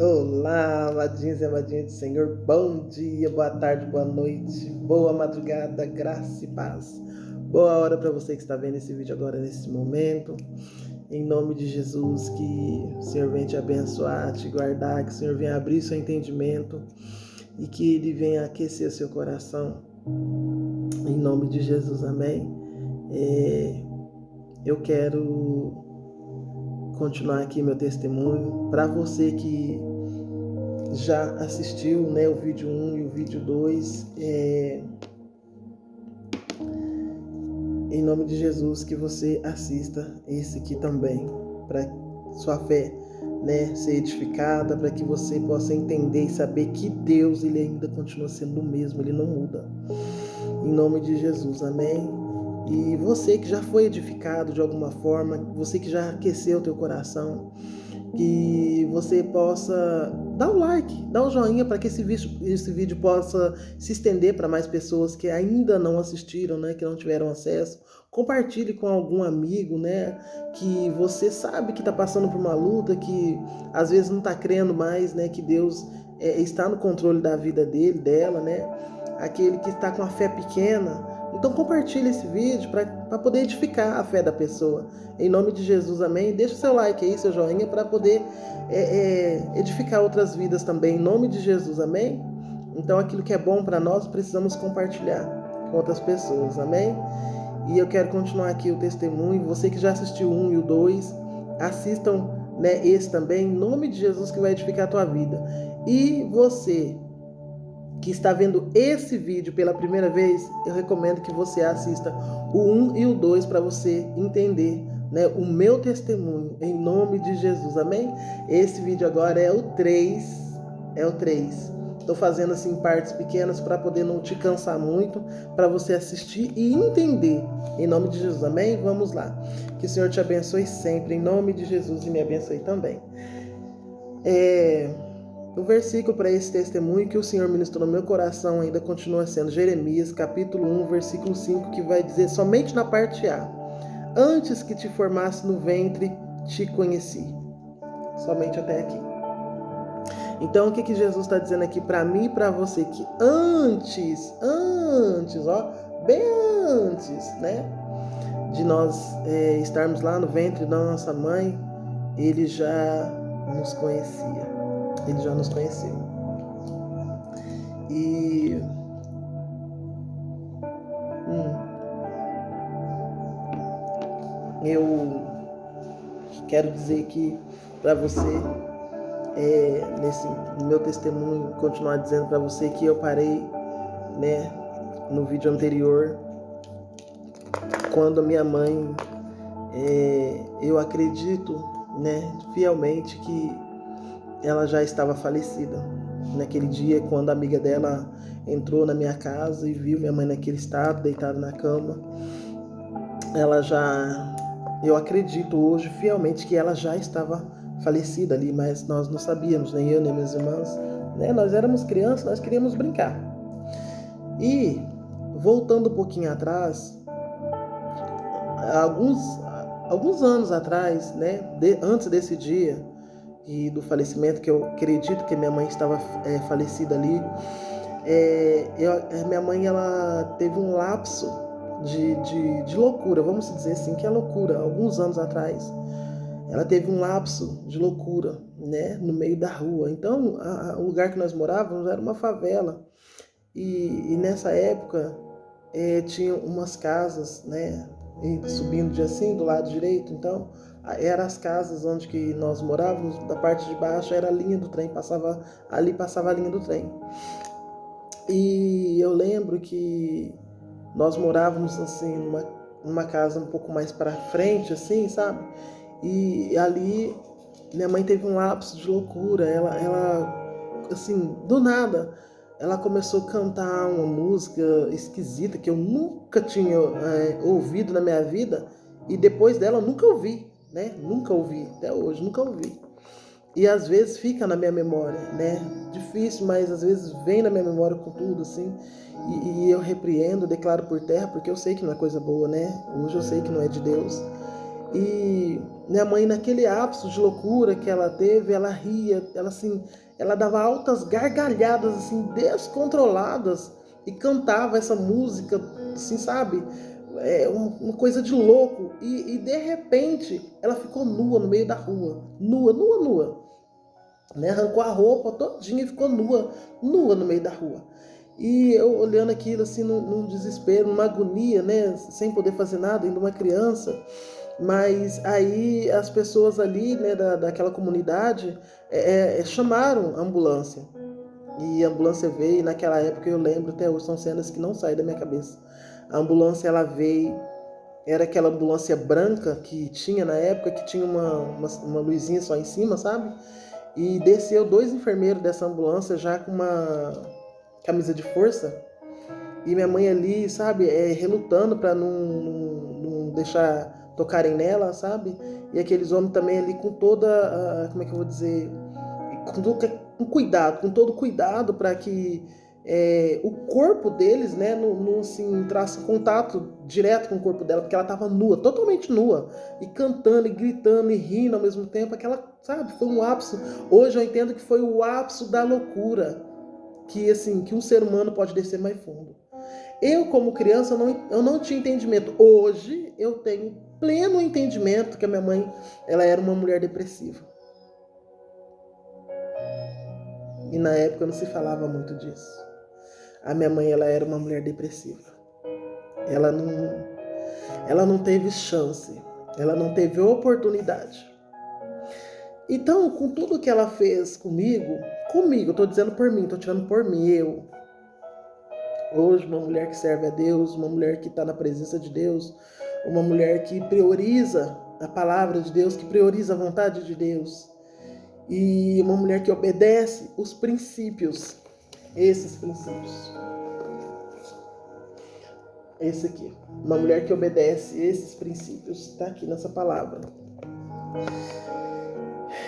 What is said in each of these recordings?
Olá, amadinhos e amadinhas do Senhor, bom dia, boa tarde, boa noite, boa madrugada, graça e paz. Boa hora para você que está vendo esse vídeo agora, nesse momento. Em nome de Jesus, que o Senhor venha te abençoar, te guardar, que o Senhor venha abrir seu entendimento e que Ele venha aquecer o seu coração. Em nome de Jesus, amém. Eu quero continuar aqui meu testemunho para você que já assistiu, né, o vídeo 1 e o vídeo 2, em nome de Jesus, que você assista esse aqui também, para sua fé, né, ser edificada, para que você possa entender e saber que Deus, Ele ainda continua sendo o mesmo, Ele não muda. Em nome de Jesus, amém? E você que já foi edificado de alguma forma, você que já aqueceu o teu coração, que você possa dar um like, dar um joinha para que esse vídeo possa se estender para mais pessoas que ainda não assistiram, né, que não tiveram acesso. Compartilhe com algum amigo, né, que você sabe que está passando por uma luta, que às vezes não está crendo mais, né, que Deus está no controle da vida dele, dela, né, aquele que está com a fé pequena. Então compartilhe esse vídeo para poder edificar a fé da pessoa. Em nome de Jesus, amém? Deixa o seu like aí, seu joinha, para poder edificar outras vidas também. Em nome de Jesus, amém? Então aquilo que é bom para nós, precisamos compartilhar com outras pessoas, amém? E eu quero continuar aqui o testemunho. Você que já assistiu o 1 e o 2, assistam, né, esse também. Em nome de Jesus, que vai edificar a tua vida. E você que está vendo esse vídeo pela primeira vez, eu recomendo que você assista o 1 e o 2 para você entender, né, o meu testemunho, em nome de Jesus, amém? Esse vídeo agora é o 3, Estou fazendo assim partes pequenas para poder não te cansar muito, para você assistir e entender, em nome de Jesus, amém? Vamos lá. Que o Senhor te abençoe sempre, em nome de Jesus, e me abençoe também. O versículo para esse testemunho que o Senhor ministrou no meu coração ainda continua sendo Jeremias, capítulo 1, versículo 5, que vai dizer somente na parte A: antes que te formasse no ventre, te conheci. Somente até aqui. Então, o que Jesus está dizendo aqui para mim e para você? Que antes, ó, bem antes, né, de nós estarmos lá no ventre da nossa mãe, Ele já nos conhecia. Ele já nos conheceu. E eu quero dizer que para você, nesse meu testemunho, continuar dizendo para você que eu parei, né, no vídeo anterior, quando a minha mãe, eu acredito, né, fielmente que ela já estava falecida. Naquele dia, quando a amiga dela entrou na minha casa e viu minha mãe naquele estado, deitada na cama, eu acredito hoje fielmente que ela já estava falecida ali, mas nós não sabíamos, nem eu, nem minhas irmãs, né? Nós éramos crianças, nós queríamos brincar. E, voltando um pouquinho atrás, alguns anos atrás, né, antes desse dia e do falecimento, que eu acredito que minha mãe estava falecida ali, minha mãe, ela teve um lapso de loucura, vamos dizer assim, que é loucura. Alguns anos atrás, ela teve um lapso de loucura, né, no meio da rua. Então, o lugar que nós morávamos era uma favela. E nessa época, tinha umas casas, né, subindo de assim, do lado direito. Então, eram as casas onde que nós morávamos. Da parte de baixo era a linha do trem, passava a linha do trem. E eu lembro que nós morávamos assim numa casa um pouco mais para frente, assim, sabe? E ali minha mãe teve um lapso de loucura. Ela assim, do nada, ela começou a cantar uma música esquisita que eu nunca tinha ouvido na minha vida, e depois dela eu nunca ouvi, né? Nunca ouvi, até hoje, nunca ouvi. E às vezes fica na minha memória, né? Difícil, mas às vezes vem na minha memória com tudo, assim. E eu repreendo, declaro por terra, porque eu sei que não é coisa boa, né? Hoje eu sei que não é de Deus. E Minha mãe, naquele ápice de loucura que ela teve, ela ria, ela dava altas gargalhadas assim, descontroladas e cantava essa música, assim, sabe? Uma coisa de louco. E de repente ela ficou nua no meio da rua, nua, nua, nua, né? Arrancou a roupa todinha e ficou nua, nua no meio da rua. E eu olhando aquilo assim num desespero, numa agonia, né? Sem poder fazer nada, ainda uma criança. Mas aí as pessoas ali, né, daquela comunidade chamaram a ambulância. E a ambulância veio, e naquela época eu lembro até hoje, são cenas que não saem da minha cabeça. A ambulância ela veio, era aquela ambulância branca que tinha na época, que tinha uma luzinha só em cima, sabe? E desceu 2 enfermeiros dessa ambulância já com uma camisa de força. E minha mãe ali, sabe, relutando para não deixar tocarem nela, sabe? E aqueles homens também ali com toda, como é que eu vou dizer, com cuidado, com todo cuidado para que o corpo deles, né, não assim, entrasse em contato direto com o corpo dela, porque ela estava nua, totalmente nua, e cantando, e gritando, e rindo ao mesmo tempo, aquela, sabe, foi um ápice. Hoje eu entendo que foi o ápice da loucura, que assim, que um ser humano pode descer mais fundo. Eu, como criança, eu não tinha entendimento. Hoje, eu tenho pleno entendimento que a minha mãe, ela era uma mulher depressiva. E na época não se falava muito disso. A minha mãe, ela era uma mulher depressiva. Ela não teve chance. Ela não teve oportunidade. Então, com tudo que ela fez comigo, eu tô dizendo por mim, tô tirando por mim, eu. Hoje, uma mulher que serve a Deus, uma mulher que está na presença de Deus, uma mulher que prioriza a palavra de Deus, que prioriza a vontade de Deus, e uma mulher que obedece os princípios, esses princípios. Esse aqui, uma mulher que obedece esses princípios, está aqui nessa palavra.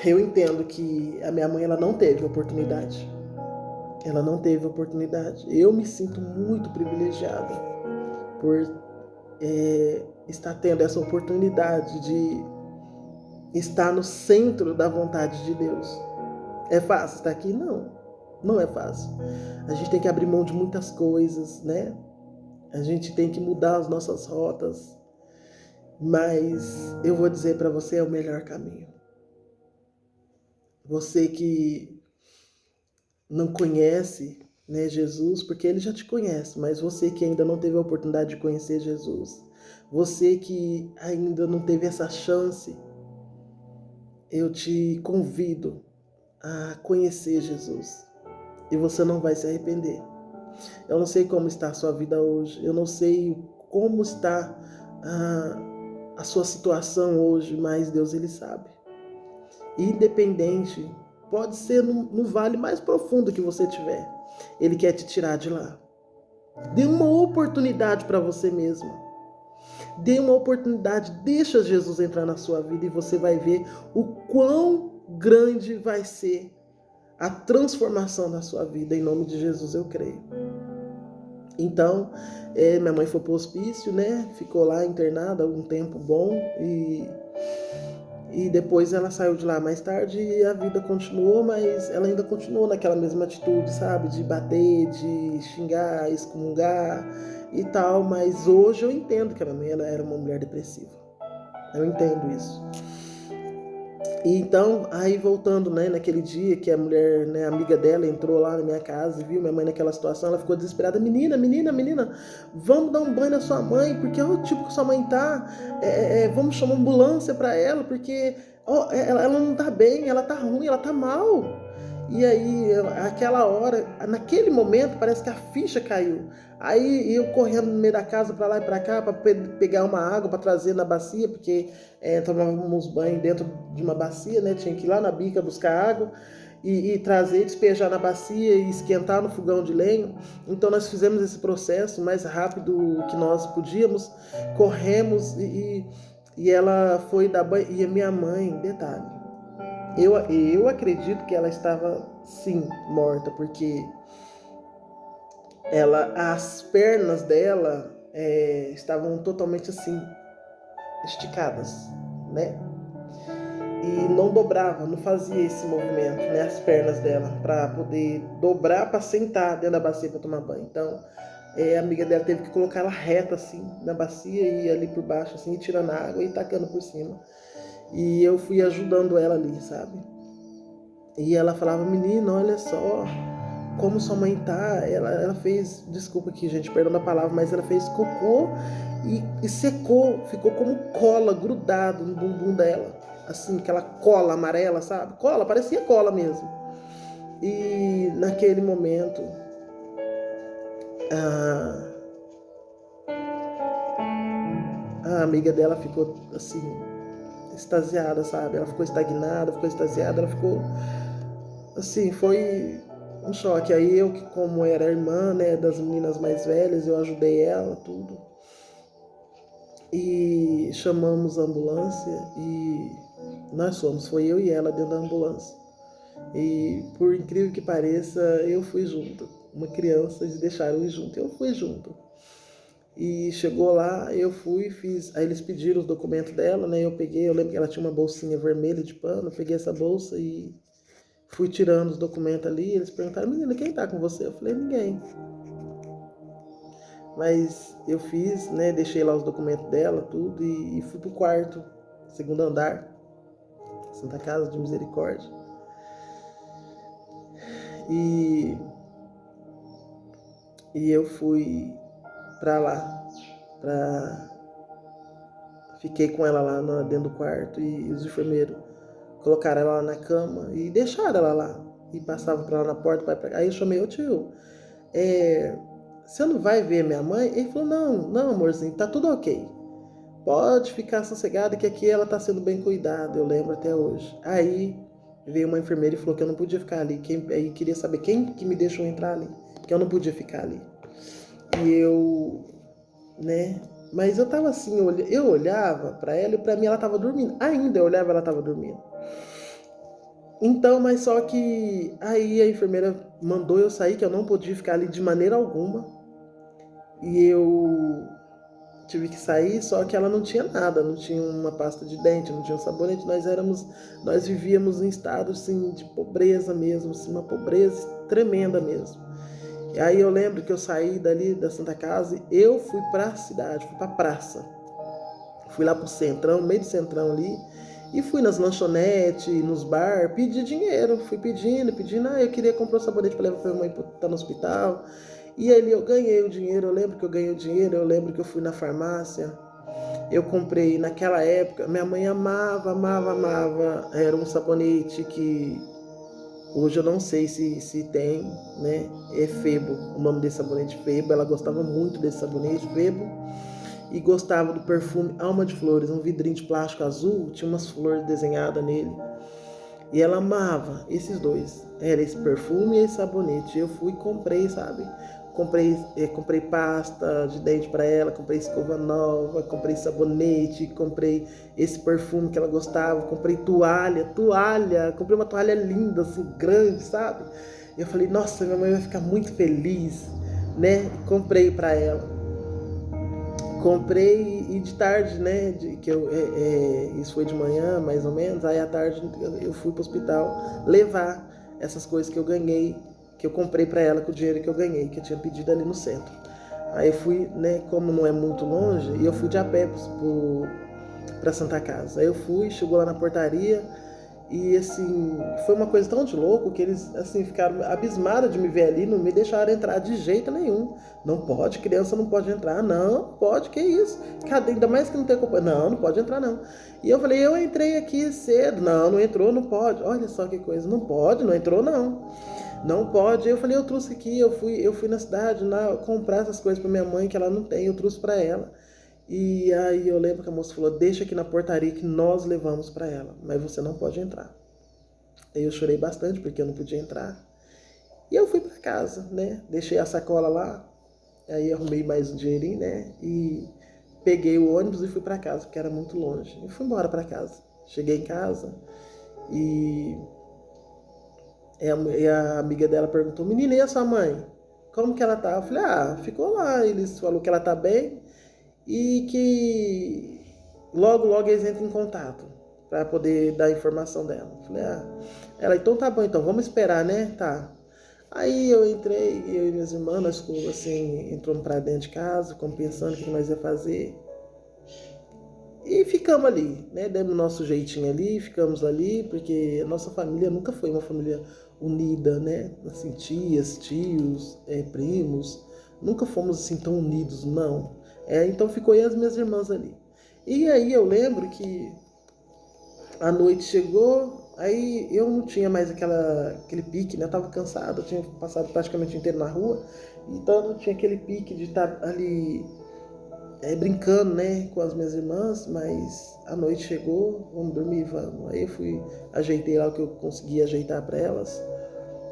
Eu entendo que a minha mãe, ela não teve oportunidade. Ela não teve oportunidade. Eu me sinto muito privilegiada por estar tendo essa oportunidade de estar no centro da vontade de Deus. É fácil estar aqui? Não, não é fácil. A gente tem que abrir mão de muitas coisas, né? A gente tem que mudar as nossas rotas. Mas eu vou dizer para você, é o melhor caminho. Você que não conhece, né, Jesus, porque ele já te conhece, mas você que ainda não teve a oportunidade de conhecer Jesus, você que ainda não teve essa chance, eu te convido a conhecer Jesus e você não vai se arrepender. Eu não sei como está a sua vida hoje, eu não sei como está a sua situação hoje, mas Deus, ele sabe. Independente, pode ser no vale mais profundo que você tiver, ele quer te tirar de lá. Dê uma oportunidade para você mesmo. Dê uma oportunidade, deixa Jesus entrar na sua vida e você vai ver o quão grande vai ser a transformação da sua vida. Em nome de Jesus eu creio. Então, minha mãe foi para o hospício, né? Ficou lá internada um tempo bom e depois ela saiu de lá mais tarde e a vida continuou, mas ela ainda continuou naquela mesma atitude, sabe? De bater, de xingar, excomungar e tal. Mas hoje eu entendo que a minha mãe, ela era uma mulher depressiva. Eu entendo isso. E então, aí voltando, né, naquele dia que a mulher, né, amiga dela entrou lá na minha casa e viu minha mãe naquela situação, ela ficou desesperada. Menina, vamos dar um banho na sua mãe, porque olha o tipo que sua mãe tá, vamos chamar uma ambulância para ela, porque ela não tá bem, ela tá ruim, ela tá mal. E aí, aquela hora, naquele momento, parece que a ficha caiu. Aí eu correndo no meio da casa para lá e para cá para pegar uma água para trazer na bacia, porque tomávamos banho dentro de uma bacia, né? Tinha que ir lá na bica buscar água e trazer, despejar na bacia e esquentar no fogão de lenha. Então nós fizemos esse processo o mais rápido que nós podíamos, corremos e ela foi dar banho. E a minha mãe, detalhe, eu acredito que ela estava, sim, morta, porque as pernas dela estavam totalmente assim, esticadas, né? e não dobrava, não fazia esse movimento, né, as pernas dela, para poder dobrar para sentar dentro da bacia para tomar banho. Então, a amiga dela teve que colocar ela reta assim na bacia e ali por baixo assim, tirando a água e tacando por cima. E eu fui ajudando ela ali, sabe? E ela falava: menina, olha só como sua mãe tá. Ela fez, desculpa aqui, gente, perdão da palavra, mas ela fez cocô e secou, ficou como cola grudado no bumbum dela. Assim, aquela cola amarela, sabe? Cola, parecia cola mesmo. E naquele momento, a amiga dela ficou assim, extasiada, sabe? Ela ficou estagnada, ficou extasiada, ela ficou assim, foi um choque. Aí eu, que como era irmã, né, das meninas mais velhas, eu ajudei ela, tudo. E chamamos a ambulância e foi eu e ela dentro da ambulância. E por incrível que pareça, eu fui junto. Uma criança, eles deixaram ir junto, eu fui junto. E chegou lá, eu fui, fiz. Aí eles pediram os documentos dela, né? Eu peguei, eu lembro que ela tinha uma bolsinha vermelha de pano, eu peguei essa bolsa e fui tirando os documentos ali. Eles perguntaram: menina, quem tá com você? Eu falei: ninguém. Mas eu fiz, né? Deixei lá os documentos dela, tudo, e fui pro quarto, segundo andar, Santa Casa de Misericórdia. E eu fui pra lá, fiquei com ela lá dentro do quarto e os enfermeiros colocaram ela lá na cama e deixaram ela lá. E passavam pra ela na porta. Aí eu chamei: ô tio, você não vai ver minha mãe? Ele falou: não, amorzinho, tá tudo ok. Pode ficar sossegada que aqui ela tá sendo bem cuidada, eu lembro até hoje. Aí veio uma enfermeira e falou que eu não podia ficar ali. Aí queria saber quem que me deixou entrar ali, que eu não podia ficar ali. E eu, né? Mas eu tava assim, eu olhava pra ela e pra mim ela tava dormindo. Ainda eu olhava, ela tava dormindo. Então, mas só que aí a enfermeira mandou eu sair, que eu não podia ficar ali de maneira alguma. E eu tive que sair, só que ela não tinha nada, não tinha uma pasta de dente, não tinha um sabonete. Nós vivíamos em estado assim de pobreza mesmo, assim, uma pobreza tremenda mesmo. E aí eu lembro que eu saí dali da Santa Casa e eu fui pra cidade, fui pra praça. Fui lá pro centrão, no meio do centrão ali, e fui nas lanchonetes, nos bar, pedi dinheiro, fui pedindo, eu queria comprar um sabonete para levar pra minha mãe pra estar no hospital. E ali eu ganhei o dinheiro, eu lembro que eu ganhei o dinheiro, eu lembro que eu fui na farmácia, eu comprei, naquela época, minha mãe amava, era um sabonete que hoje eu não sei se tem, né, é Febo, o nome desse sabonete Febo, ela gostava muito desse sabonete Febo, e gostava do perfume Alma de Flores, um vidrinho de plástico azul, tinha umas flores desenhadas nele. E ela amava esses dois. Era esse perfume e esse sabonete. Eu fui e comprei, sabe? Comprei pasta de dente para ela, comprei escova nova, comprei sabonete, comprei esse perfume que ela gostava, comprei toalha, comprei uma toalha linda, assim, grande, sabe? E eu falei: nossa, minha mãe vai ficar muito feliz, né? Comprei para ela. Comprei e de tarde, né? Isso foi de manhã, mais ou menos. Aí à tarde eu fui para o hospital levar essas coisas que eu ganhei, que eu comprei para ela com o dinheiro que eu ganhei, que eu tinha pedido ali no centro. Aí eu fui, né? Como não é muito longe, e eu fui de a pé para Santa Casa. Aí eu fui, chegou lá na portaria. E assim, foi uma coisa tão de louco que eles assim ficaram abismados de me ver ali, não me deixaram entrar de jeito nenhum. Não pode, criança não pode entrar. Não, pode, que isso? Cadê? Ainda mais que não tem culpa. Não pode entrar não. E eu falei: eu entrei aqui cedo. Não entrou, não pode. Olha só que coisa, não pode, não entrou não. Não pode. Eu falei: eu trouxe aqui, eu fui na cidade comprar essas coisas para minha mãe que ela não tem, eu trouxe para ela. E aí eu lembro que a moça falou: deixa aqui na portaria que nós levamos para ela, mas você não pode entrar. Aí eu chorei bastante porque eu não podia entrar. E eu fui para casa, né? Deixei a sacola lá, aí arrumei mais um dinheirinho, né? E peguei o ônibus e fui para casa, porque era muito longe. E fui embora para casa. Cheguei em casa e a amiga dela perguntou: menina, e a sua mãe? Como que ela tá? Eu falei: ficou lá. Eles falaram que ela tá bem e que logo eles entram em contato para poder dar a informação dela. Falei, ela, então tá bom, então vamos esperar, né? Tá. Aí eu entrei, eu e minhas irmãs, nós ficamos assim, entramos para dentro de casa, ficamos pensando o que nós ia fazer. E ficamos ali, né? Demos o nosso jeitinho ali, ficamos ali, porque a nossa família nunca foi uma família unida, né? Assim, tias, tios, primos, nunca fomos assim tão unidos, não. Então ficou eu e as minhas irmãs ali. E aí eu lembro que a noite chegou, aí eu não tinha mais aquele pique, né? Eu tava cansado, eu tinha passado praticamente o inteiro na rua, então eu não tinha aquele pique de estar ali brincando, né, com as minhas irmãs, mas a noite chegou, vamos dormir, vamos. Aí eu fui, ajeitei lá o que eu consegui ajeitar para elas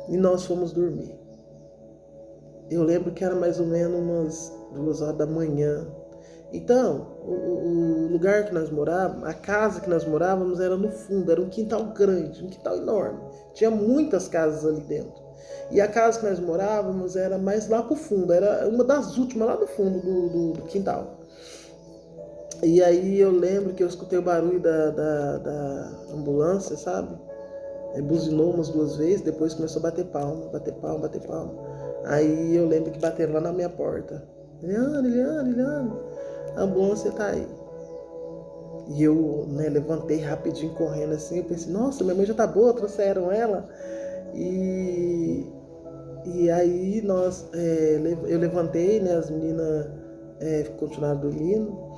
e nós fomos dormir. Eu lembro que era mais ou menos umas 2 horas da manhã. Então, o lugar que nós morávamos, a casa que nós morávamos era no fundo, era um quintal grande, um quintal enorme. Tinha muitas casas ali dentro. E a casa que nós morávamos era mais lá pro fundo, era uma das últimas lá no fundo do quintal. E aí eu lembro que eu escutei o barulho da ambulância, sabe? Buzinou umas 2 vezes, depois começou a bater palma, bater palma, bater palma. Aí eu lembro que bateram lá na minha porta. Eliane, a ambulância tá aí. E eu, né, levantei rapidinho correndo assim, eu pensei, nossa, minha mãe já tá boa, trouxeram ela. E aí eu levantei, né, as meninas continuaram dormindo.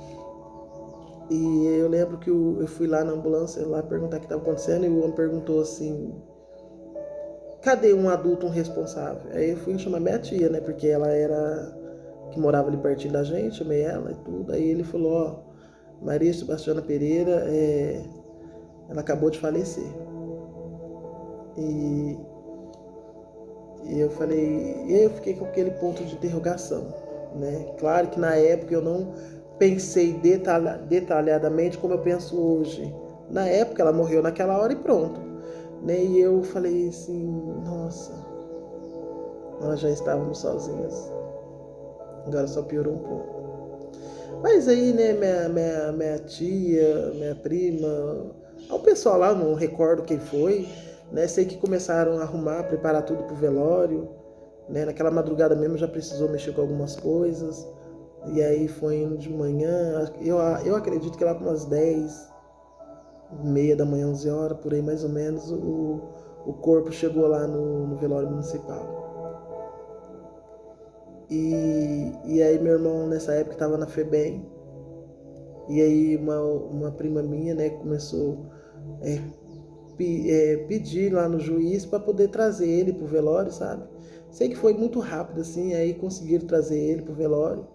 E eu lembro que eu fui lá na ambulância lá perguntar o que estava acontecendo e o homem perguntou assim, cadê um adulto, um responsável? Aí eu fui chamar minha tia, né, porque ela era que morava ali pertinho da gente, chamei ela e tudo. Aí ele falou, Maria Sebastiana Pereira, ela acabou de falecer. E eu falei, eu fiquei com aquele ponto de interrogação, né? Claro que na época eu não pensei detalhadamente como eu penso hoje. Na época ela morreu naquela hora e pronto, né? E eu falei assim, nossa, nós já estávamos sozinhas. Agora só piorou um pouco. Mas aí, né, minha tia, minha prima, o pessoal lá, não recordo quem foi, né? Sei que começaram a arrumar, preparar tudo pro velório, né? Naquela madrugada mesmo já precisou mexer com algumas coisas. E aí foi indo de manhã, eu acredito que lá para umas 10h30 da manhã, 11 horas, por aí mais ou menos, o corpo chegou lá no velório municipal. E aí meu irmão nessa época estava na FEBEM, e aí uma prima minha, né, começou pedir lá no juiz para poder trazer ele pro velório, sabe? Sei que foi muito rápido assim, aí conseguiram trazer ele pro velório.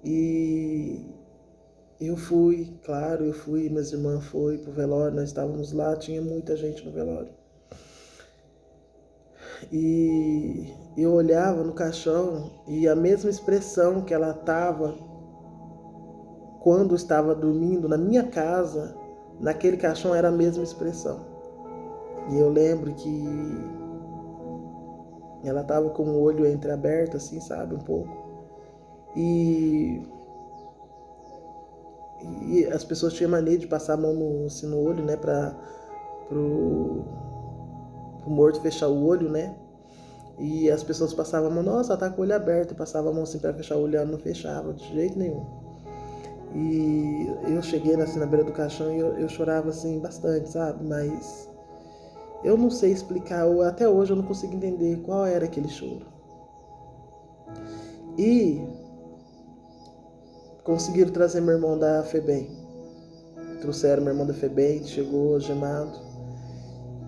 E eu fui, claro, minhas irmãs foram pro velório, nós estávamos lá, tinha muita gente no velório. E eu olhava no caixão e a mesma expressão que ela estava quando estava dormindo na minha casa, naquele caixão era a mesma expressão. E eu lembro que ela estava com o olho entreaberto, assim, sabe, um pouco. E as pessoas tinham mania de passar a mão no olho, né, pro morto fechar o olho, né? E as pessoas passavam a mão, nossa, ela tá com o olho aberto, e passava a mão assim pra fechar o olho, ela não fechava de jeito nenhum. E eu cheguei assim na beira do caixão e eu chorava assim bastante, sabe? Mas eu não sei explicar, até hoje eu não consigo entender qual era aquele choro. E conseguiram trazer meu irmão da FEBEM. Trouxeram meu irmão da FEBEM, chegou gemado.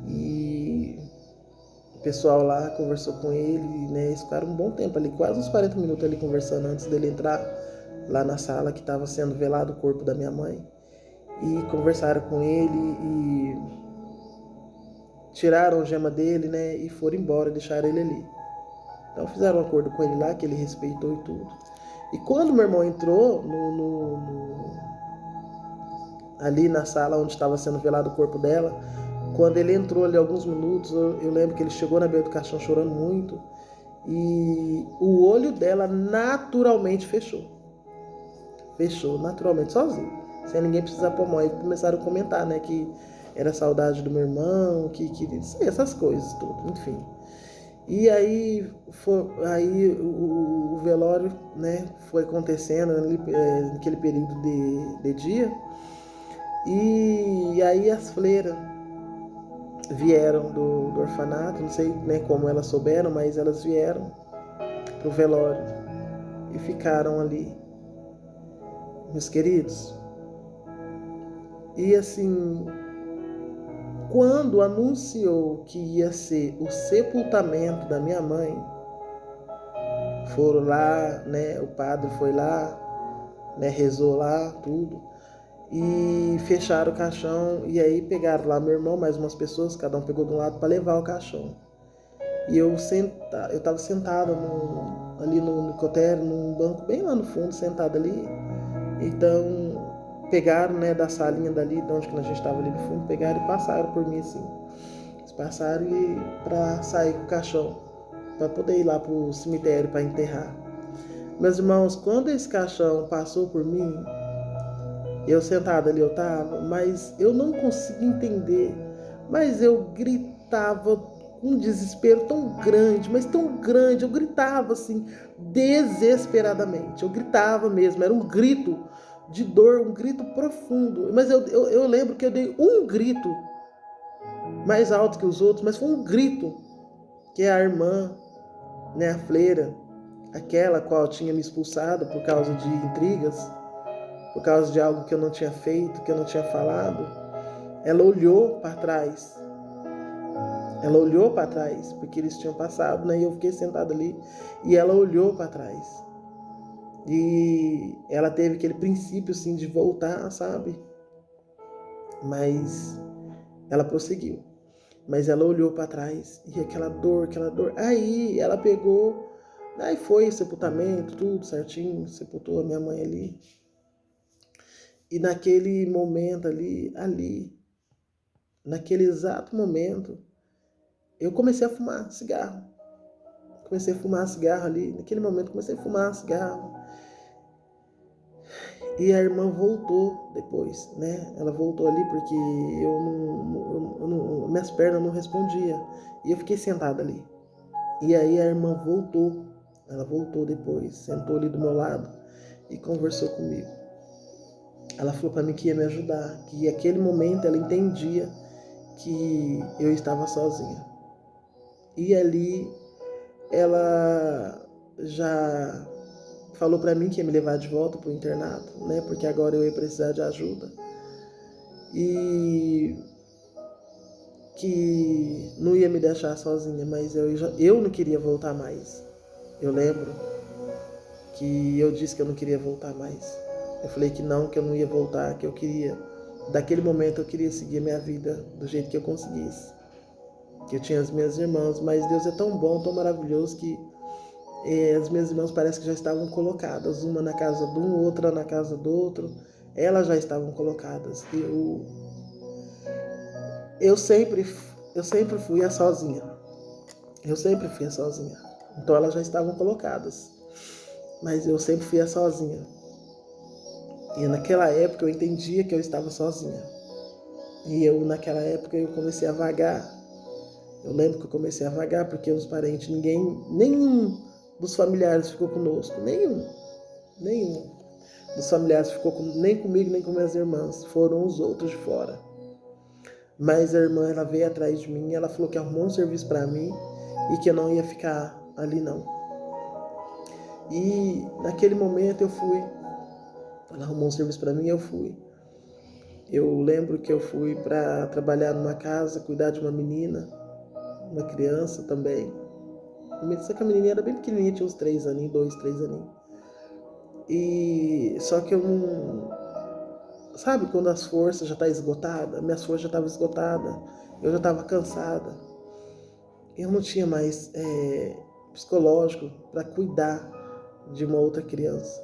E o pessoal lá conversou com ele, né? Eles ficaram um bom tempo ali, quase uns 40 minutos ali conversando antes dele entrar lá na sala que estava sendo velado o corpo da minha mãe. E conversaram com ele e tiraram a gema dele, né? E foram embora, deixaram ele ali. Então fizeram um acordo com ele lá, que ele respeitou e tudo. E quando meu irmão entrou ali na sala onde estava sendo velado o corpo dela, quando ele entrou ali alguns minutos, eu lembro que ele chegou na beira do caixão chorando muito. E o olho dela naturalmente fechou. Fechou naturalmente, sozinho. sem ninguém precisar pôr mão. Aí começaram a comentar, né, que era saudade do meu irmão, que essas coisas tudo, enfim. E aí, o velório, né, foi acontecendo ali, naquele período de dia. E aí as freiras vieram do orfanato, não sei, né, como elas souberam, mas elas vieram pro velório e ficaram ali, meus queridos. E assim, quando anunciou que ia ser o sepultamento da minha mãe, foram lá, né, o padre foi lá, né, rezou lá, tudo, e fecharam o caixão, e aí pegaram lá meu irmão, mais umas pessoas, cada um pegou de um lado para levar o caixão. E eu estava sentado ali no cotério, num banco bem lá no fundo, sentado ali. Então, pegaram, né, da salinha dali, de onde que a gente estava ali no fundo, pegaram e passaram por mim assim. Eles passaram para sair com o caixão, para poder ir lá pro cemitério para enterrar. Meus irmãos, quando esse caixão passou por mim, eu sentado ali, eu estava, mas eu não conseguia entender, mas eu gritava com um desespero tão grande, mas tão grande, eu gritava assim, desesperadamente, eu gritava mesmo, era um grito de dor, um grito profundo, mas eu lembro que eu dei um grito mais alto que os outros, mas foi um grito que a irmã, né, a freira, aquela qual tinha me expulsado por causa de intrigas, por causa de algo que eu não tinha feito, que eu não tinha falado, ela olhou para trás. Ela olhou para trás, porque eles tinham passado, né? E eu fiquei sentado ali, e ela olhou para trás. E ela teve aquele princípio, assim, de voltar, sabe? Mas ela prosseguiu. Mas ela olhou para trás, e aquela dor. Aí ela pegou, aí foi sepultamento, tudo certinho, sepultou a minha mãe ali. E naquele momento ali, naquele exato momento, eu comecei a fumar cigarro. Comecei a fumar cigarro ali. Naquele momento, comecei a fumar cigarro. E a irmã voltou depois, né? Ela voltou ali porque minhas pernas não respondiam. E eu fiquei sentado ali. E aí a irmã voltou. Ela voltou depois, sentou ali do meu lado e conversou comigo. Ela falou para mim que ia me ajudar, que naquele momento ela entendia que eu estava sozinha. E ali ela já falou para mim que ia me levar de volta pro internato, né? Porque agora eu ia precisar de ajuda. E que não ia me deixar sozinha, mas eu não queria voltar mais. Eu lembro que eu disse que eu não queria voltar mais. Eu falei que eu não ia voltar, que eu queria, daquele momento eu queria seguir a minha vida do jeito que eu conseguisse. Que eu tinha as minhas irmãs, mas Deus é tão bom, tão maravilhoso que as minhas irmãs parece que já estavam colocadas, uma na casa de um, outra na casa do outro. Elas já estavam colocadas. Eu sempre fui a sozinha. Eu sempre fui a sozinha. Então elas já estavam colocadas. Mas eu sempre fui a sozinha. E naquela época eu entendia que eu estava sozinha. E naquela época eu comecei a vagar. Eu lembro que eu comecei a vagar porque os parentes, nenhum dos familiares ficou conosco. Nenhum dos familiares ficou nem comigo, nem com minhas irmãs. Foram os outros de fora. Mas a irmã, ela veio atrás de mim, ela falou que arrumou um serviço para mim e que eu não ia ficar ali não. E naquele momento eu fui. Ela arrumou um serviço para mim e eu fui. Eu lembro que eu fui para trabalhar numa casa, cuidar de uma menina, uma criança também. Só que a menininha era bem pequenininha, tinha uns 3 aninhos, 2, 3 aninhos. E só que eu não... Sabe quando as forças já estão esgotadas? Minhas forças já estavam esgotadas. Eu já estava cansada. Eu não tinha mais psicológico para cuidar de uma outra criança.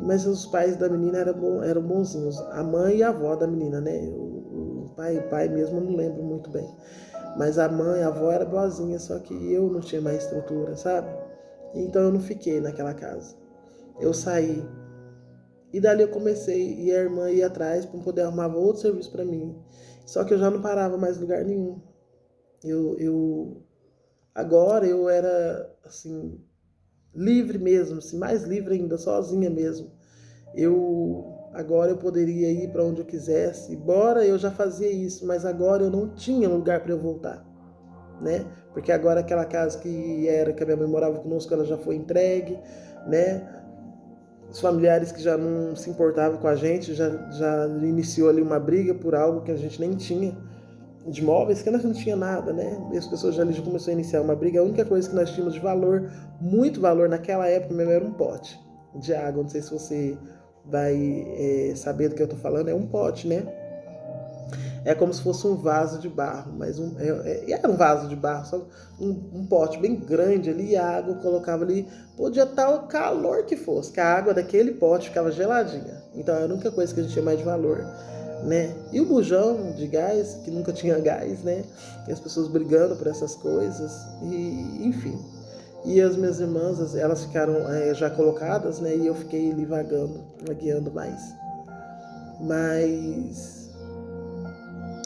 Mas os pais da menina eram bonzinhos. A mãe e a avó da menina, né? O pai mesmo eu não lembro muito bem. Mas a mãe, a avó era boazinha, só que eu não tinha mais estrutura, sabe? Então eu não fiquei naquela casa. Eu saí. E dali eu comecei, e a irmã ia atrás para poder arrumar outro serviço para mim. Só que eu já não parava mais em lugar nenhum. Agora eu era, assim, livre mesmo, assim, mais livre ainda, sozinha mesmo. Agora eu poderia ir para onde eu quisesse, embora eu já fazia isso, mas agora eu não tinha lugar para eu voltar, né? Porque agora aquela casa que a minha mãe morava conosco, ela já foi entregue, né? Os familiares que já não se importavam com a gente, já iniciou ali uma briga por algo que a gente nem tinha, de móveis, que nós não tinha nada, né? E as pessoas já começaram a iniciar uma briga. A única coisa que nós tínhamos de valor, muito valor naquela época mesmo, era um pote de água. Não sei se você vai saber do que eu tô falando. É um pote, né? É como se fosse um vaso de barro, mas era um vaso de barro, só um pote bem grande ali, a água eu colocava ali, podia estar o calor que fosse, que a água daquele pote ficava geladinha. Então era a única coisa que a gente tinha mais de valor, né? E o bujão de gás, que nunca tinha gás, né? E as pessoas brigando por essas coisas, e enfim. E as minhas irmãs, elas ficaram já colocadas, né? E eu fiquei ali vagueando mais.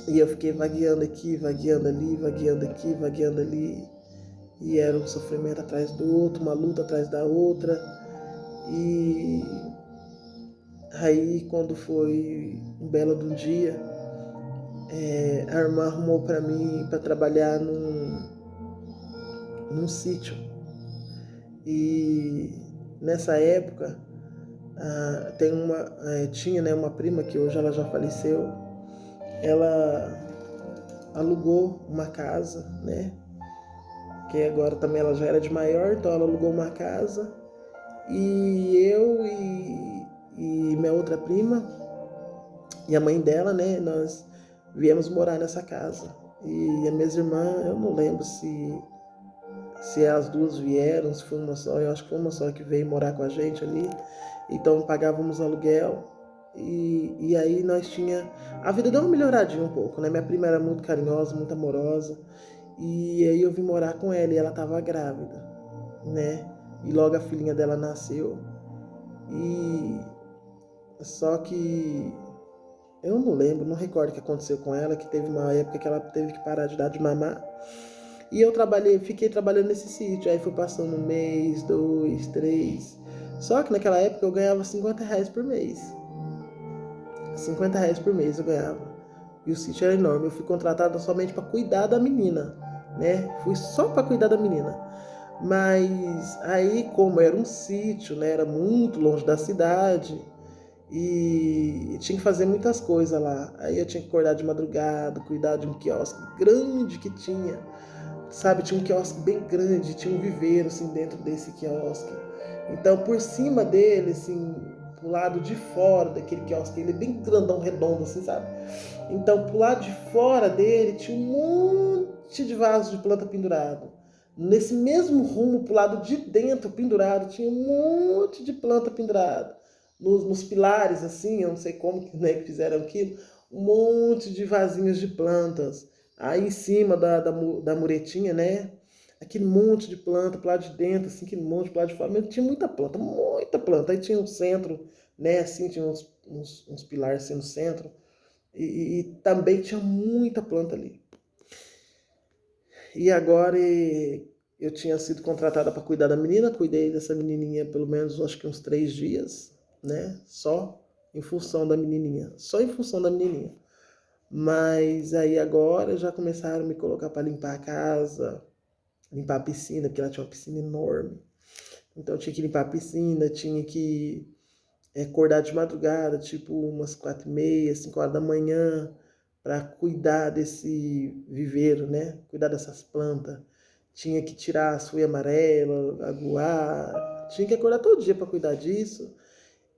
E eu fiquei vagueando aqui, vagueando ali, vagueando aqui, vagueando ali. E era um sofrimento atrás do outro, uma luta atrás da outra. E aí, quando foi um belo de um dia, a irmã arrumou para mim para trabalhar num sítio. E nessa época, tinha, né, uma prima que hoje ela já faleceu. Ela alugou uma casa, né? Que agora também ela já era de maior, então ela alugou uma casa. E eu e minha outra prima e a mãe dela, né? Nós viemos morar nessa casa. E as minhas irmãs, eu não lembro se as duas vieram, se foi uma só. Eu acho que foi uma só que veio morar com a gente ali. Então pagávamos aluguel. E aí nós tinha... A vida deu uma melhoradinha um pouco, né? Minha prima era muito carinhosa, muito amorosa. E aí eu vim morar com ela e ela estava grávida, né? E logo a filhinha dela nasceu. E só que eu não lembro, não recordo o que aconteceu com ela, que teve uma época que ela teve que parar de dar de mamar. E eu fiquei trabalhando nesse sítio. Aí fui passando um mês, 2, 3. Só que naquela época eu ganhava R$50 por mês. R$50 por mês eu ganhava. E o sítio era enorme. Eu fui contratada somente para cuidar da menina, né? Fui só para cuidar da menina. Mas aí, como era um sítio, né? Era muito longe da cidade e tinha que fazer muitas coisas lá. Aí eu tinha que acordar de madrugada, cuidar de um quiosque grande que tinha, sabe? Tinha um quiosque bem grande, tinha um viveiro assim dentro desse quiosque. Então, por cima dele, assim, pro lado de fora daquele quiosque, ele é bem grandão, redondo, assim, sabe? Então, pro lado de fora dele, tinha um monte de vasos de planta pendurado. Nesse mesmo rumo, pro lado de dentro, pendurado, tinha um monte de planta pendurado. Nos pilares, assim, eu não sei como né, que fizeram aquilo, um monte de vasinhos de plantas. Aí em cima da muretinha, né? Aquele monte de planta pro lado de dentro, assim, aquele monte pro lado de fora. Mas tinha muita planta, muita planta. Aí tinha um centro, né? Assim, tinha uns pilares assim no centro. E também tinha muita planta ali. E agora eu tinha sido contratada para cuidar da menina, cuidei dessa menininha pelo menos acho que uns 3 dias, né? Só em função da menininha, só em função da menininha. Mas aí agora já começaram a me colocar para limpar a casa, limpar a piscina, porque ela tinha uma piscina enorme. Então eu tinha que limpar a piscina, tinha que acordar de madrugada, tipo umas 4h30, 5 horas da manhã, para cuidar desse viveiro, né? Cuidar dessas plantas. Tinha que tirar as folhas amarelas, aguar. Tinha que acordar todo dia para cuidar disso.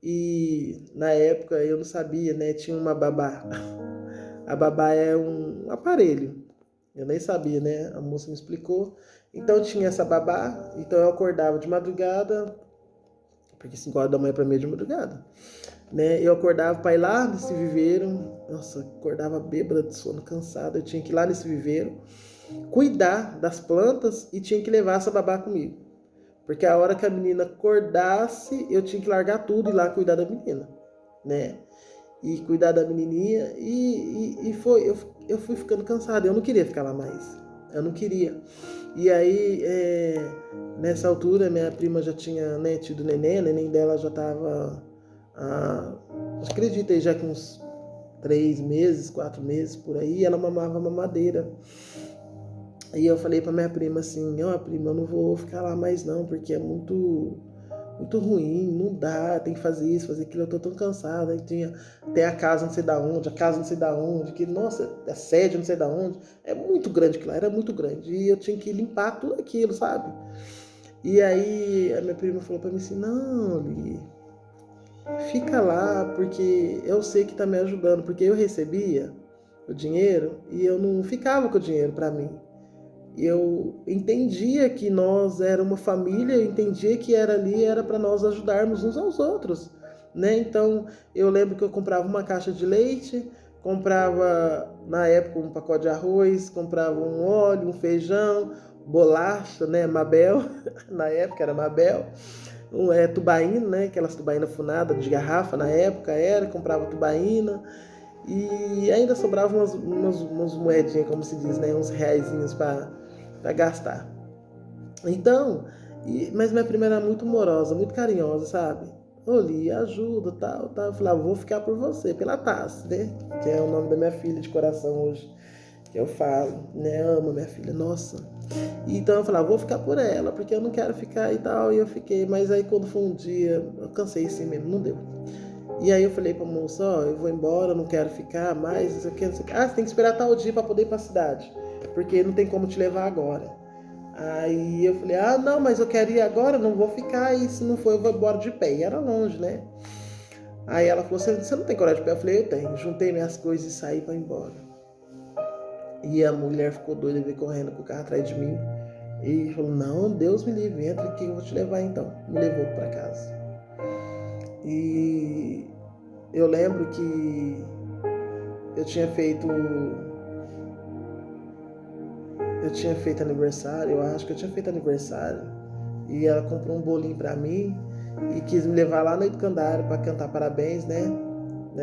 E na época eu não sabia, né? Tinha uma babá. A babá é um aparelho. Eu nem sabia, né? A moça me explicou. Então tinha essa babá. Então eu acordava de madrugada, porque 5 horas da manhã para mim é de madrugada. Né? Eu acordava para ir lá nesse viveiro. Nossa, acordava bêbada de sono, cansada. Eu tinha que ir lá nesse viveiro, cuidar das plantas e tinha que levar essa babá comigo. Porque a hora que a menina acordasse, eu tinha que largar tudo e ir lá cuidar da menina. né? E cuidar da menininha, eu fui ficando cansado, eu não queria ficar lá mais, eu não queria. E aí, nessa altura, minha prima já tinha, né, tido neném dela já estava, acredita aí, já com uns 3 meses, 4 meses, por aí, ela mamava mamadeira. E eu falei pra minha prima assim, ó, prima, eu não vou ficar lá mais não, porque é muito ruim, não dá, tem que fazer isso, fazer aquilo, eu tô tão cansada. Aí tem a casa não sei da onde, a casa não sei da onde, que, nossa, a sede não sei da onde. É muito grande aquilo lá, era muito grande. E eu tinha que limpar tudo aquilo, sabe? E aí a minha prima falou pra mim assim, não, Li, fica lá, porque eu sei que tá me ajudando, porque eu recebia o dinheiro e eu não ficava com o dinheiro pra mim. Eu entendia que nós era uma família, eu entendia que era ali, era para nós ajudarmos uns aos outros, né? Então, eu lembro que eu comprava uma caixa de leite, comprava, na época, um pacote de arroz, comprava um óleo, um feijão, bolacha, né? Mabel, na época era Mabel, tubaína, né? Aquelas tubaína funada de garrafa, na época era, comprava tubaína, e ainda sobrava umas moedinhas, como se diz, né? Uns reaisinhos para gastar. Então, mas minha prima era muito amorosa, muito carinhosa, sabe? Oli, ajuda, tal, tal. Eu falava, vou ficar por você, pela Tassi, né? Que é o nome da minha filha de coração hoje. Que eu falo, né? Amo minha filha, nossa. Então eu falava, vou ficar por ela, porque eu não quero ficar e tal. E eu fiquei, mas aí quando foi um dia, eu cansei assim mesmo, não deu. E aí eu falei pra moça, ó, eu vou embora, eu não quero ficar mais, não sei o que, não sei o que. Ah, você tem que esperar tal dia pra poder ir pra cidade, porque não tem como te levar agora. Aí eu falei, ah, não, mas eu quero ir agora, não vou ficar, e se não for eu vou embora de pé. E era longe, né? Aí ela falou, você não tem coragem de pé? Eu falei, eu tenho. Juntei minhas coisas e saí pra ir embora. E a mulher ficou doida, veio correndo com o carro atrás de mim. E falou, não, Deus me livre, entra aqui, eu vou te levar então. Me levou pra casa. E eu lembro que eu tinha feito aniversário, eu acho que eu tinha feito aniversário, e ela comprou um bolinho pra mim e quis me levar lá no Educandário pra cantar parabéns, né?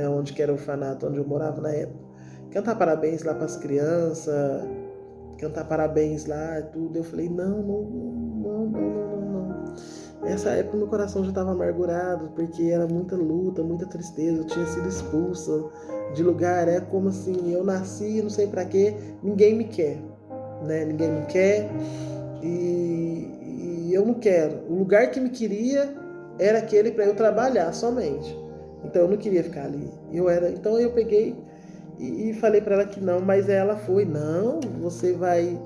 Onde que era o orfanato onde eu morava na época. Cantar parabéns lá pras crianças, cantar parabéns lá e tudo. Eu falei, não, não, não, não, não, não, não. Nessa época meu coração já estava amargurado, porque era muita luta, muita tristeza. Eu tinha sido expulsa de lugar, é como assim, eu nasci, não sei pra quê, ninguém me quer, né? Ninguém me quer e eu não quero. O lugar que me queria era aquele para eu trabalhar somente. Então eu não queria ficar ali. Então eu peguei e falei para ela que não, mas ela foi, não, você vai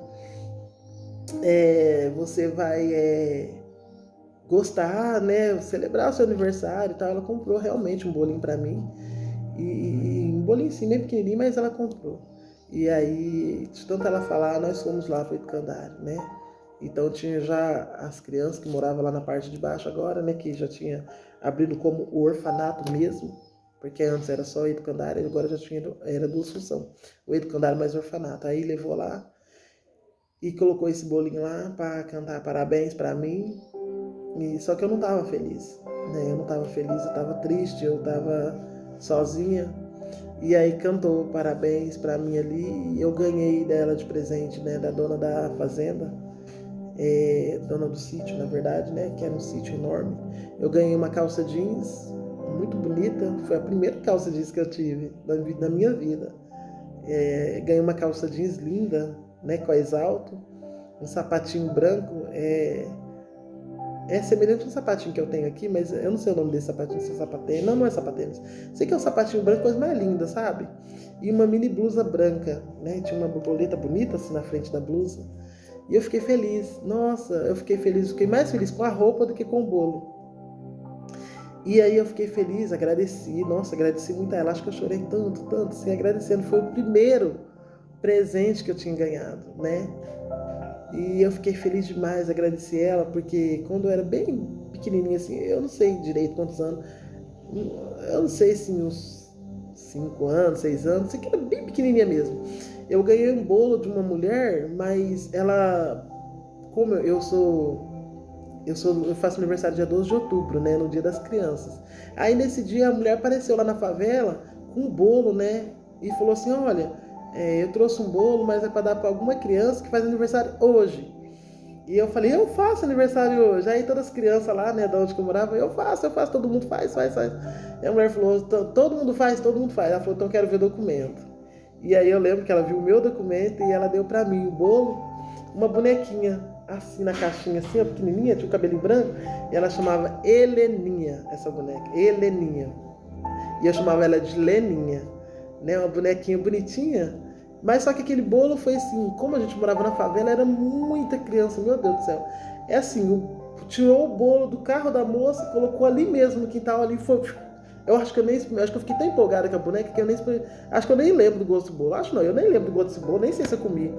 gostar, né? Celebrar o seu aniversário e tal. Ela comprou realmente um bolinho para mim. E um bolinho assim, bem pequenininho, mas ela comprou. E aí, de tanto ela falar, nós fomos lá para o Educandário, né? Então tinha já as crianças que moravam lá na parte de baixo agora, né? Que já tinha abrido como o orfanato mesmo, porque antes era só o Educandário, agora já era duas funções, o Educandário mais o orfanato. Aí levou lá e colocou esse bolinho lá para cantar parabéns para mim. Só que eu não estava feliz, né? Eu não estava feliz, eu estava triste, eu estava sozinha. E aí cantou parabéns para mim ali e eu ganhei dela de presente, né? Da dona da fazenda, dona do sítio, na verdade, né? Que era um sítio enorme. Eu ganhei uma calça jeans muito bonita, foi a primeira calça jeans que eu tive na minha vida. Ganhei uma calça jeans linda, né? Com Exalto, um sapatinho branco, semelhante ao sapatinho que eu tenho aqui, mas eu não sei o nome desse sapatinho, se é sapatênis. Não, não é sapatênis. Sei que é um sapatinho branco, coisa mais linda, sabe? E uma mini blusa branca, né? Tinha uma borboleta bonita assim na frente da blusa. E eu fiquei feliz. Nossa, eu fiquei mais feliz com a roupa do que com o bolo. E aí eu fiquei feliz, agradeci. Nossa, agradeci muito a ela. Acho que eu chorei tanto, tanto, assim, agradecendo. Foi o primeiro presente que eu tinha ganhado, né? E eu fiquei feliz demais, agradeci ela, porque quando eu era bem pequenininha, assim, eu não sei direito quantos anos, eu não sei se uns 5 anos, 6 anos, sei que era bem pequenininha mesmo. Eu ganhei um bolo de uma mulher, mas ela, como eu sou Eu faço aniversário dia 12 de outubro, né? No dia das crianças. Aí nesse dia a mulher apareceu lá na favela com um bolo, né? E falou assim, olha, eu trouxe um bolo, mas é para dar para alguma criança que faz aniversário hoje. E eu falei, eu faço aniversário hoje. Aí todas as crianças lá, né, da onde eu morava, eu faço, todo mundo faz. E a mulher falou, todo mundo faz. Ela falou, então eu quero ver o documento. E aí eu lembro que ela viu o meu documento e ela deu pra mim o bolo, uma bonequinha, assim na caixinha, assim, ó, pequenininha, tinha o cabelinho branco, e ela chamava Heleninha, essa boneca, Heleninha. E eu chamava ela de Leninha, né, uma bonequinha bonitinha. Mas só que aquele bolo foi assim, como a gente morava na favela, era muita criança, meu Deus do céu. É assim, tirou o bolo do carro da moça, colocou ali mesmo no quintal, ali foi. Eu acho que eu fiquei tão empolgada com a boneca que acho que eu nem lembro do gosto do bolo. Acho não, eu nem lembro do gosto desse bolo, nem sei se eu comi.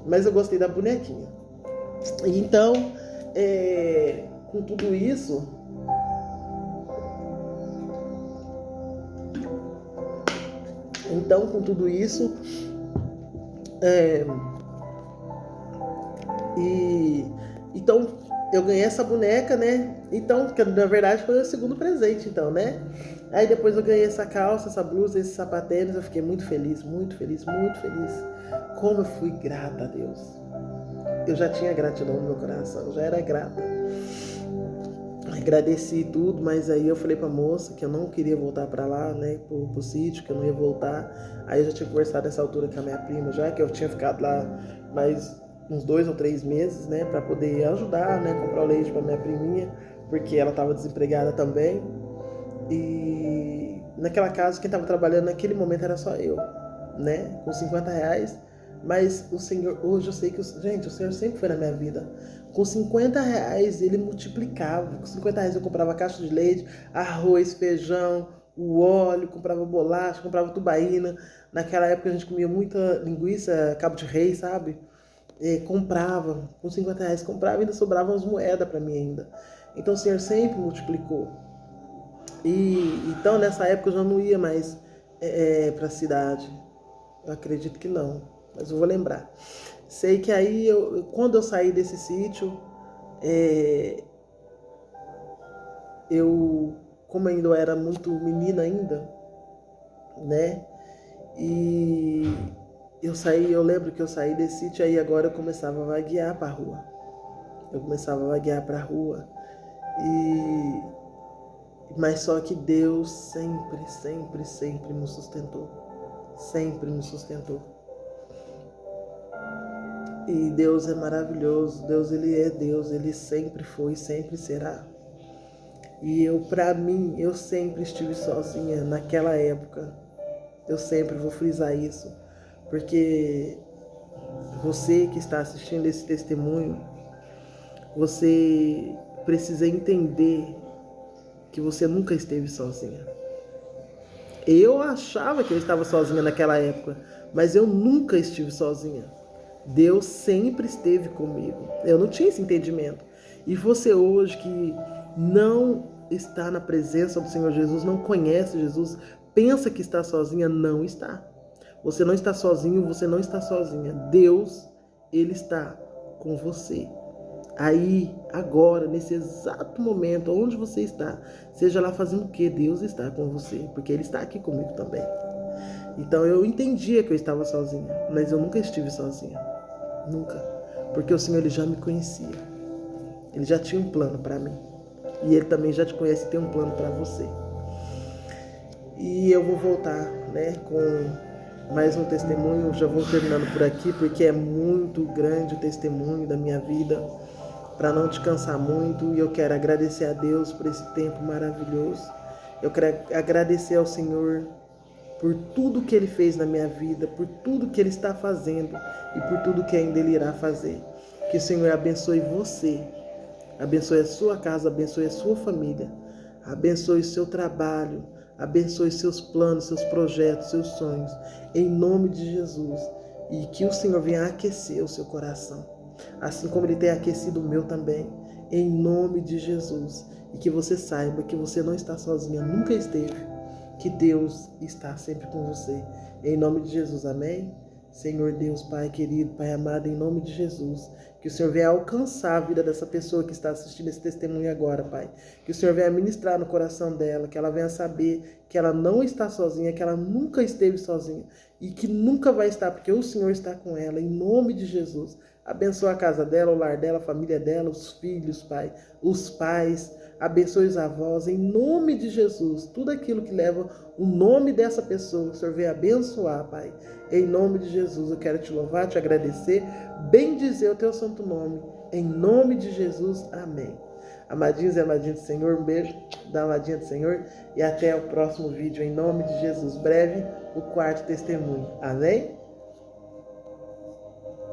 Mas eu gostei da bonequinha. Então, com tudo isso, então eu ganhei essa boneca, né? Então, que na verdade foi o segundo presente, então, né? Aí depois eu ganhei essa calça, essa blusa, esses sapatênis, eu fiquei muito feliz, muito feliz, muito feliz. Como eu fui grata a Deus. Eu já tinha gratidão no meu coração, eu já era grata. Agradeci tudo, mas aí eu falei pra moça que eu não queria voltar pra lá, né, pro sítio, que eu não ia voltar. Aí eu já tinha conversado nessa altura com a minha prima, já que eu tinha ficado lá mais uns 2 ou 3 meses, né, pra poder ajudar, né, comprar o leite pra minha priminha, porque ela tava desempregada também. E naquela casa, quem tava trabalhando naquele momento era só eu, né, com R$50. Mas o Senhor, hoje eu sei que, gente, o Senhor sempre foi na minha vida. Com R$50 ele multiplicava. Com R$50 eu comprava caixa de leite, arroz, feijão, o óleo, comprava bolacha, comprava tubaína. Naquela época a gente comia muita linguiça, cabo de rei, sabe? Comprava, com R$50 comprava e ainda sobrava umas moedas para mim ainda. Então o Senhor sempre multiplicou. E então nessa época eu já não ia mais para a cidade. Eu acredito que não, mas eu vou lembrar. Sei que aí, quando eu saí desse sítio, como ainda eu era muito menina ainda, né? E eu lembro que eu saí desse sítio, aí agora eu começava a vaguear pra rua. Mas só que Deus sempre, sempre, sempre me sustentou. Sempre me sustentou. E Deus é maravilhoso, Deus ele é Deus, ele sempre foi e sempre será. E pra mim, eu sempre estive sozinha naquela época. Eu sempre vou frisar isso, porque você que está assistindo esse testemunho, você precisa entender que você nunca esteve sozinha. Eu achava que eu estava sozinha naquela época, mas eu nunca estive sozinha. Deus sempre esteve comigo. Eu não tinha esse entendimento. E você hoje que não está na presença do Senhor Jesus, não conhece Jesus, pensa que está sozinha, não está. Você não está sozinho, você não está sozinha. Deus, ele está com você. Aí, agora, nesse exato momento, onde você está, seja lá fazendo o que, Deus está com você, porque ele está aqui comigo também. Então eu entendia que eu estava sozinha, mas eu nunca estive sozinha. Nunca. Porque o Senhor ele já me conhecia. Ele já tinha um plano para mim. E ele também já te conhece e tem um plano para você. E eu vou voltar, né, com mais um testemunho. Já vou terminando por aqui, porque é muito grande o testemunho da minha vida, para não te cansar muito. E eu quero agradecer a Deus por esse tempo maravilhoso. Eu quero agradecer ao Senhor por tudo que Ele fez na minha vida, por tudo que Ele está fazendo e por tudo que ainda Ele irá fazer. Que o Senhor abençoe você, abençoe a sua casa, abençoe a sua família, abençoe o seu trabalho, abençoe seus planos, seus projetos, seus sonhos, em nome de Jesus. E que o Senhor venha aquecer o seu coração, assim como Ele tem aquecido o meu também, em nome de Jesus. E que você saiba que você não está sozinha, nunca esteve. Que Deus está sempre com você. Em nome de Jesus, amém? Senhor Deus, Pai querido, Pai amado, em nome de Jesus, que o Senhor venha alcançar a vida dessa pessoa que está assistindo esse testemunho agora, Pai. Que o Senhor venha ministrar no coração dela, que ela venha saber que ela não está sozinha, que ela nunca esteve sozinha e que nunca vai estar, porque o Senhor está com ela, em nome de Jesus. Abençoa a casa dela, o lar dela, a família dela, os filhos, Pai, os pais. Abençoe os avós, em nome de Jesus. Tudo aquilo que leva o nome dessa pessoa, o Senhor venha abençoar, Pai. Em nome de Jesus, eu quero te louvar, te agradecer, bendizer o teu santo nome. Em nome de Jesus, amém. Amadinhos e amadinhos do Senhor, um beijo da amadinha do Senhor e até o próximo vídeo, em nome de Jesus. Breve, o quarto testemunho. Amém?